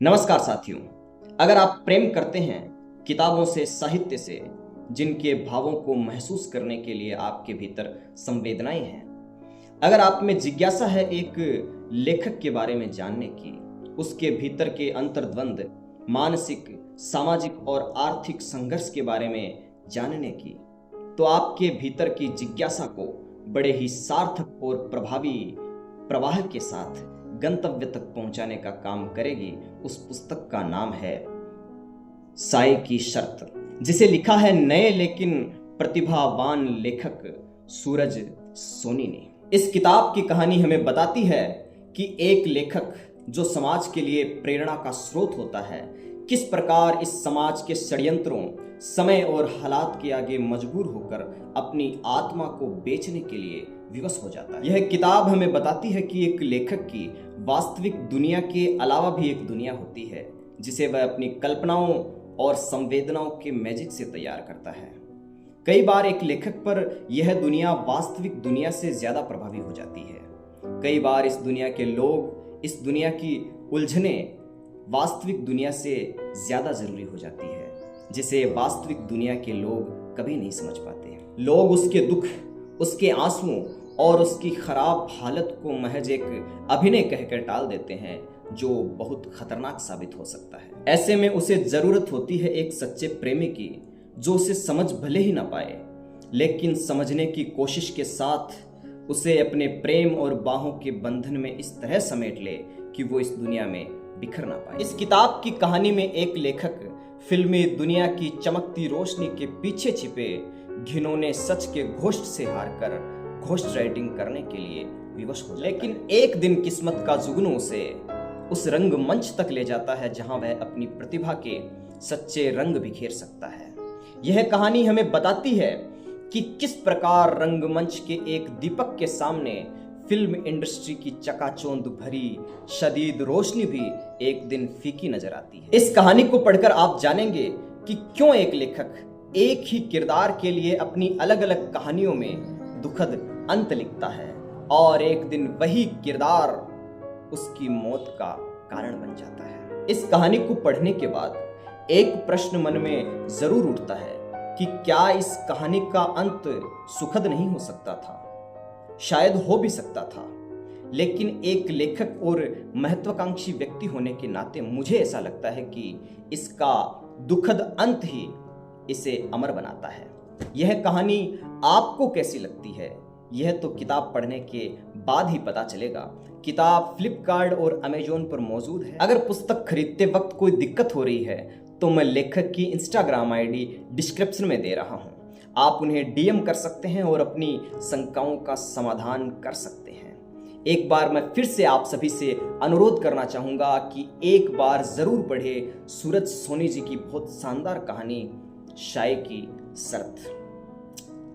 नमस्कार साथियों, अगर आप प्रेम करते हैं किताबों से, साहित्य से, जिनके भावों को महसूस करने के लिए आपके भीतर संवेदनाएं हैं, अगर आप में जिज्ञासा है एक लेखक के बारे में जानने की, उसके भीतर के अंतर्द्वंद, मानसिक, सामाजिक और आर्थिक संघर्ष के बारे में जानने की, तो आपके भीतर की जिज्ञासा को बड़े ही सार्थक और प्रभावी प्रवाह के साथ गंतव्य तक पहुंचाने का काम करेगी उस पुस्तक का नाम है साय की शर्त, जिसे लिखा है नए लेकिन प्रतिभावान लेखक सूरज सोनी ने। इस किताब की कहानी हमें बताती है कि एक लेखक जो समाज के लिए प्रेरणा का स्रोत होता है, किस प्रकार इस समाज के षड्यंत्रों, समय और हालात के आगे मजबूर होकर अपनी आत्मा को बेचने के लिए विवश हो जाता है। यह किताब हमें बताती है कि एक लेखक की वास्तविक दुनिया के अलावा भी एक दुनिया होती है, जिसे वह अपनी कल्पनाओं और संवेदनाओं के मैजिक से तैयार करता है। कई बार एक लेखक पर यह दुनिया वास्तविक दुनिया से ज्यादा प्रभावी हो जाती है। कई बार इस दुनिया के लोग, इस दुनिया की उलझने वास्तविक दुनिया से ज्यादा जरूरी हो जाती है, जिसे वास्तविक दुनिया के लोग कभी नहीं समझ पाते। लोग उसके दुख, उसके आंसुओं और उसकी खराब हालत को महज एक अभिनय कहकर टाल देते हैं, जो बहुत खतरनाक साबित हो सकता है। ऐसे में उसे जरूरत होती है एक सच्चे प्रेमी की, जो उसे समझ भले ही ना पाए, लेकिन समझने की कोशिश के साथ उसे अपने प्रेम और बाहों के बंधन में इस तरह समेट ले कि वो इस दुनिया में बिखर ना पाए। इस किताब की कहानी में एक लेखक फिल्मी दुनिया की चमकती रोशनी के पीछे छिपे घिनौने सच के घोस्ट से हारकर घोस्ट राइटिंग करने के लिए विवश हो, लेकिन एक दिन किस्मत का जुगनू उसे उस रंग मंच तक ले जाता है जहां वह अपनी प्रतिभा के सच्चे रंग बिखेर सकता है। यह कहानी हमें बताती है कि किस प्रकार रंगमंच के एक दीपक के सामने फिल्म इंडस्ट्री की चकाचौंध भरी शदीद रोशनी भी एक दिन फीकी नजर आती है। इस कहानी को पढ़कर आप जानेंगे कि क्यों एक लेखक एक ही किरदार के लिए अपनी अलग अलग कहानियों में दुखद अंत लिखता है और एक दिन वही किरदार उसकी मौत का कारण बन जाता है। इस कहानी को पढ़ने के बाद एक प्रश्न मन में जरूर उठता है कि क्या इस कहानी का अंत सुखद नहीं हो सकता था? शायद हो भी सकता था, लेकिन एक लेखक और महत्वाकांक्षी व्यक्ति होने के नाते मुझे ऐसा लगता है कि इसका दुखद अंत ही इसे अमर बनाता है। यह कहानी आपको कैसी लगती है, यह तो किताब पढ़ने के बाद ही पता चलेगा। किताब फ्लिपकार्ट और अमेजोन पर मौजूद है। अगर पुस्तक खरीदते वक्त कोई दिक्कत हो रही है तो मैं लेखक की इंस्टाग्राम आईडी डिस्क्रिप्शन में दे रहा हूं। आप उन्हें डीएम कर सकते हैं और अपनी शंकाओं का समाधान कर सकते हैं। एक बार मैं फिर से आप सभी से अनुरोध करना चाहूंगा कि एक बार जरूर पढ़े सूरज सोनी जी की बहुत शानदार कहानी साय की शर्त।